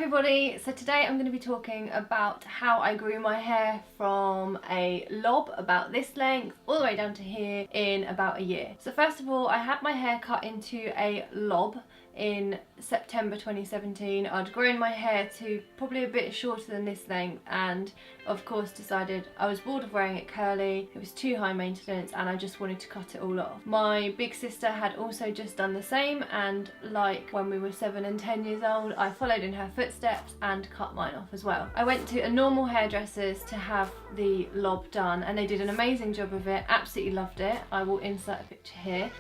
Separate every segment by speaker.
Speaker 1: everybody, so today I'm going to be talking about how I grew my hair from a lob about this length all the way down to here in about a year. So first of all, I had my hair cut into a lob in September 2017. I'd grown my hair to probably a bit shorter than this length and of course decided I was bored of wearing it curly, it was too high maintenance and I just wanted to cut it all off. My big sister had also just done the same, and like when we were 7 and 10 years old, I followed in her footsteps and cut mine off as well. I went to a normal hairdresser's to have the lob done and they did an amazing job of it, absolutely loved it. I will insert a picture here.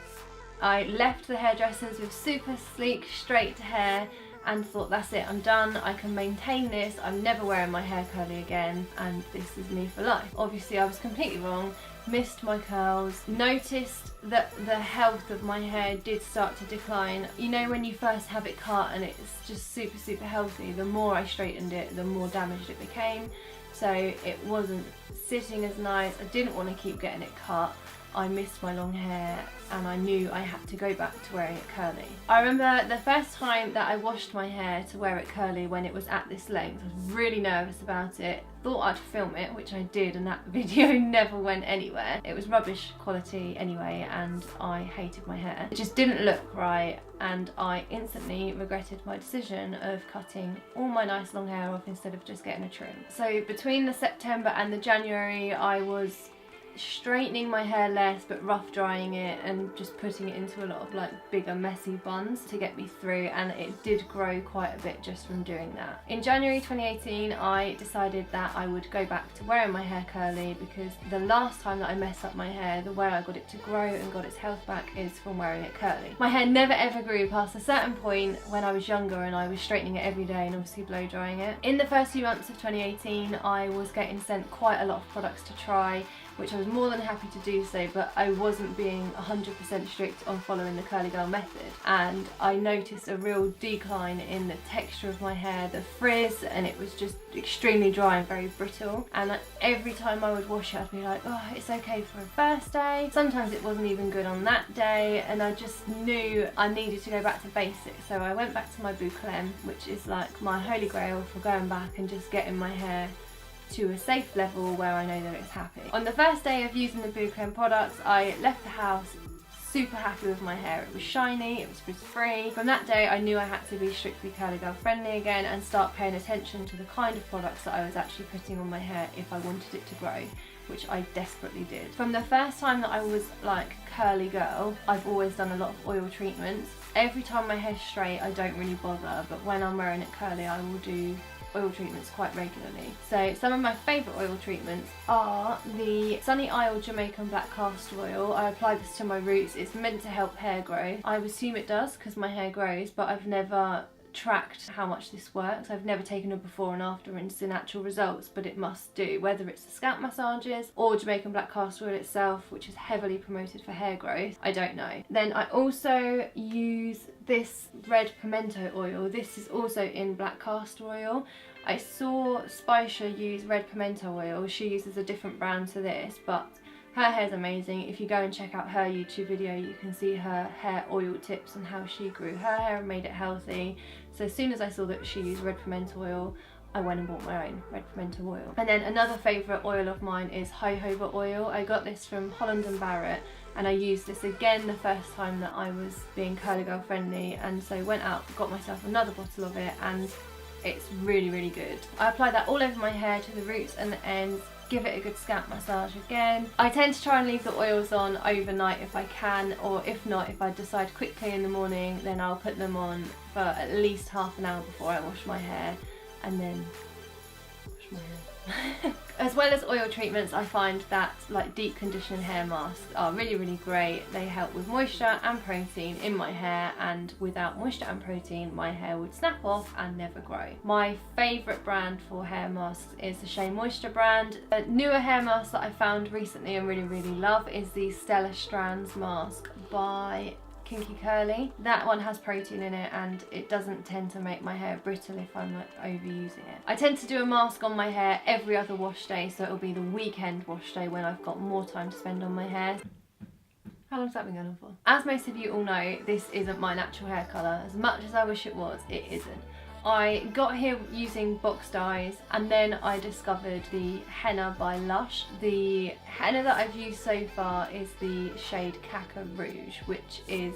Speaker 1: I left the hairdressers with super sleek, straight hair and thought, that's it, I'm done, I can maintain this, I'm never wearing my hair curly again and this is me for life. Obviously I was completely wrong, missed my curls, noticed that the health of my hair did start to decline. You know when you first have it cut and it's just super healthy, the more I straightened it, the more damaged it became. So it wasn't sitting as nice, I didn't want to keep getting it cut. I missed my long hair and I knew I had to go back to wearing it curly. I remember the first time that I washed my hair to wear it curly when it was at this length. I was really nervous about it, thought I'd film it, which I did, and that video never went anywhere. It was rubbish quality anyway and I hated my hair. It just didn't look right and I instantly regretted my decision of cutting all my nice long hair off instead of just getting a trim. So between the September and the January I was straightening my hair less but rough drying it and just putting it into a lot of like bigger messy buns to get me through, and it did grow quite a bit just from doing that. In January 2018 I decided that I would go back to wearing my hair curly because the last time that I messed up my hair, the way I got it to grow and got its health back is from wearing it curly. My hair never ever grew past a certain point when I was younger and I was straightening it every day and obviously blow drying it. In the first few months of 2018 I was getting sent quite a lot of products to try, which I was more than happy to do so, but I wasn't being 100% strict on following the curly girl method, and I noticed a real decline in the texture of my hair, the frizz, and it was just extremely dry and very brittle. And every time I would wash it I'd be like, oh, it's okay for a first day. Sometimes it wasn't even good on that day and I just knew I needed to go back to basics. So I went back to my boucle, which is like my holy grail for going back and just getting my hair to a safe level where I know that it's happy. On the first day of using the boucle products, I left the house super happy with my hair. It was shiny, it was frizz-free. From that day I knew I had to be strictly curly girl friendly again and start paying attention to the kind of products that I was actually putting on my hair if I wanted it to grow, which I desperately did. From the first time that I was like curly girl, I've always done a lot of oil treatments. Every time my hair's straight I don't really bother, but when I'm wearing it curly I will do oil treatments quite regularly. So some of my favourite oil treatments are the Sunny Isle Jamaican Black Castor Oil. I apply this to my roots. It's meant to help hair grow. I assume it does because my hair grows, but I've never tracked how much this works. I've never taken a before and after and seen actual results, but it must do, whether it's the scalp massages or Jamaican Black Castor Oil itself, which is heavily promoted for hair growth. I don't know. Then I also use this red pimento oil. This is also in black castor oil. I saw Spicer use red pimento oil. She uses a different brand to this, but her hair's amazing. If you go and check out her YouTube video you can see her hair oil tips and how she grew her hair and made it healthy. So as soon as I saw that she used red pimento oil, I went and bought my own red pimento oil. And then another favourite oil of mine is jojoba oil. I got this from Holland & Barrett and I used this again the first time that I was being curly girl friendly, and so went out, got myself another bottle of it, and it's really good. I apply that all over my hair to the roots and the ends, give it a good scalp massage again. I tend to try and leave the oils on overnight if I can, or if not, if I decide quickly in the morning, then I'll put them on for at least half an hour before I wash my hair and then wash my hair. As well as oil treatments, I find that like deep conditioning hair masks are really great. They help with moisture and protein in my hair, and without moisture and protein my hair would snap off and never grow. My favourite brand for hair masks is the Shea Moisture brand. A newer hair mask that I found recently and really love is the Stella Strands mask by Kinky Curly. That one has protein in it and it doesn't tend to make my hair brittle if I'm like overusing it. I tend to do a mask on my hair every other wash day, so it'll be the weekend wash day when I've got more time to spend on my hair. How long's that been going on for? As most of you all know, this isn't my natural hair colour. As much as I wish it was, it isn't. I got here using box dyes, and then I discovered the henna by Lush. The henna that I've used so far is the shade Caca Rouge, which is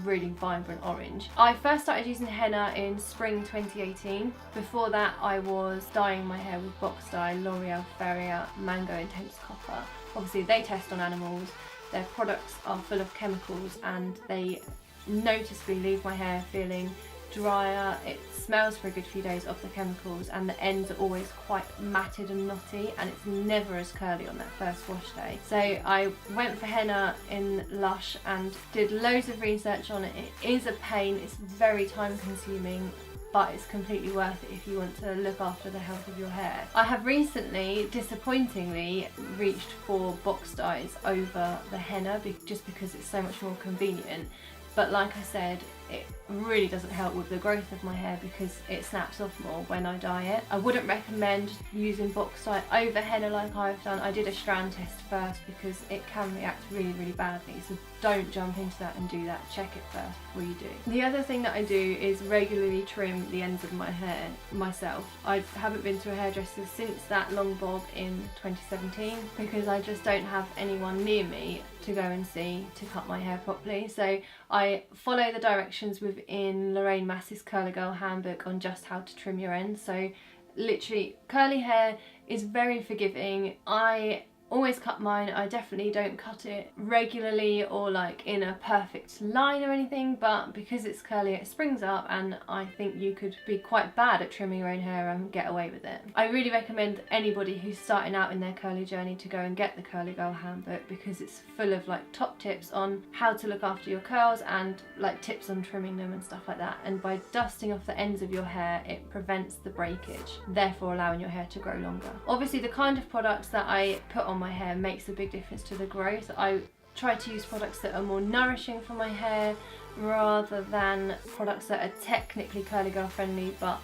Speaker 1: really vibrant orange. I first started using henna in spring 2018. Before that I was dyeing my hair with box dye, L'Oreal Feria Mango Intense Copper. Obviously they test on animals, their products are full of chemicals, and they noticeably leave my hair feeling drier. It smells for a good few days of the chemicals, and the ends are always quite matted and knotty, and it's never as curly on that first wash day. So I went for henna in Lush and did loads of research on it. It is a pain, it's very time consuming, but it's completely worth it if you want to look after the health of your hair. I have recently, disappointingly, reached for box dyes over the henna just because it's so much more convenient. But like I said, it really doesn't help with the growth of my hair because it snaps off more when I dye it. I wouldn't recommend using box dye over henna like I've done. I did a strand test first because it can react really, really badly. So don't jump into that and do that. Check it first before you do. The other thing that I do is regularly trim the ends of my hair myself. I haven't been to a hairdresser since that long bob in 2017 because I just don't have anyone near me to go and see to cut my hair properly. So I follow the directions within Lorraine Mass's Curly Girl handbook on just how to trim your ends. So literally, curly hair is very forgiving. I always cut mine. I definitely don't cut it regularly or like in a perfect line or anything, but because it's curly it springs up, and I think you could be quite bad at trimming your own hair and get away with it. I really recommend anybody who's starting out in their curly journey to go and get the Curly Girl handbook because it's full of like top tips on how to look after your curls and like tips on trimming them and stuff like that. And by dusting off the ends of your hair, it prevents the breakage, therefore allowing your hair to grow longer. Obviously the kind of products that I put on my hair makes a big difference to the growth. I try to use products that are more nourishing for my hair rather than products that are technically Curly Girl friendly but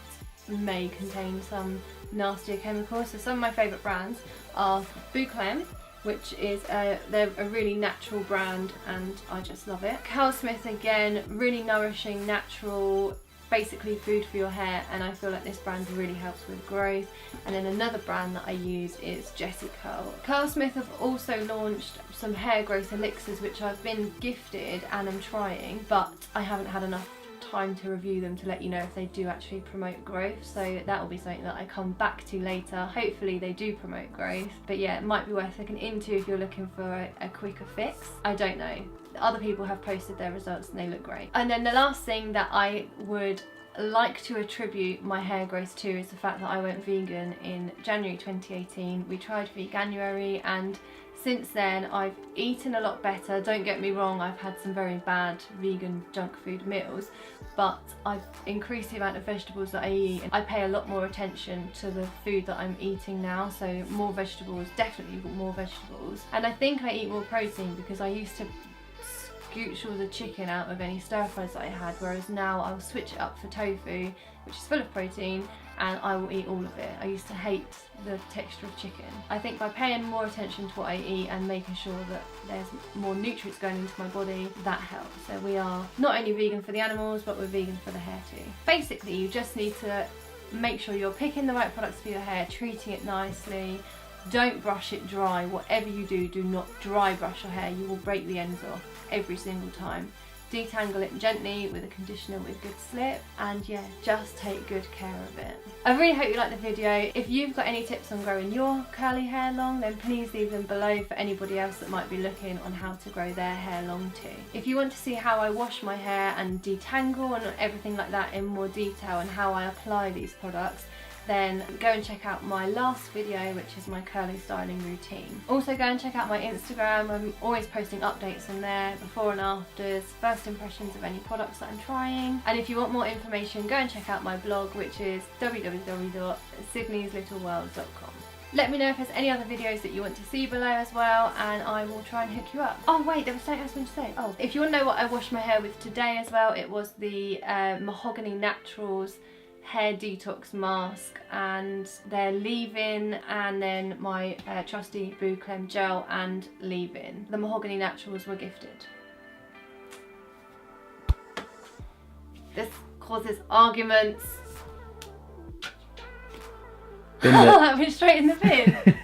Speaker 1: may contain some nastier chemicals. So some of my favourite brands are Bouclem, which is they're a really natural brand and I just love it. Curlsmith, again, really nourishing, natural, basically food for your hair, and I feel like this brand really helps with growth. And then another brand that I use is Jessie Curl. Curlsmith have also launched some hair growth elixirs which I've been gifted and I'm trying, but I haven't had enough time to review them to let you know if they do actually promote growth, so that will be something that I come back to later. Hopefully they do promote growth, but yeah, it might be worth looking into if you're looking for a quicker fix. I don't know. Other people have posted their results and they look great. And then the last thing that I would like to attribute my hair growth to is the fact that I went vegan in January 2018. We tried Veganuary, and since then I've eaten a lot better. Don't get me wrong, I've had some very bad vegan junk food meals, but I've increased the amount of vegetables that I eat. I pay a lot more attention to the food that I'm eating now, so more vegetables, definitely more vegetables. And I think I eat more protein because I used to scooch all the chicken out of any stir fries that I had, whereas now I'll switch it up for tofu, which is full of protein, and I will eat all of it. I used to hate the texture of chicken. I think by paying more attention to what I eat and making sure that there's more nutrients going into my body, that helps. So we are not only vegan for the animals, but we're vegan for the hair too. Basically, you just need to make sure you're picking the right products for your hair, treating it nicely. Don't brush it dry. Whatever you do, do not dry brush your hair. You will break the ends off every single time. Detangle it gently with a conditioner with good slip, and yeah, just take good care of it. I really hope you liked the video. If you've got any tips on growing your curly hair long, then please leave them below for anybody else that might be looking on how to grow their hair long too. If you want to see how I wash my hair and detangle and everything like that in more detail and how I apply these products, then go and check out my last video, which is my curly styling routine. Also go and check out my Instagram. I'm always posting updates on there, before and afters, first impressions of any products that I'm trying. And if you want more information, go and check out my blog, which is www.sydneyslittleworld.com. Let me know if there's any other videos that you want to see below as well, and I will try and hook you up. Oh wait, there was something else I was going to say. Oh, if you want to know what I washed my hair with today as well, it was the Mahogany Naturals hair detox mask and their leave-in, and then my trusty Bouclem gel and leave-in. The Mahogany Naturals were gifted. This causes arguments.
Speaker 2: bin
Speaker 1: That went straight in the bin.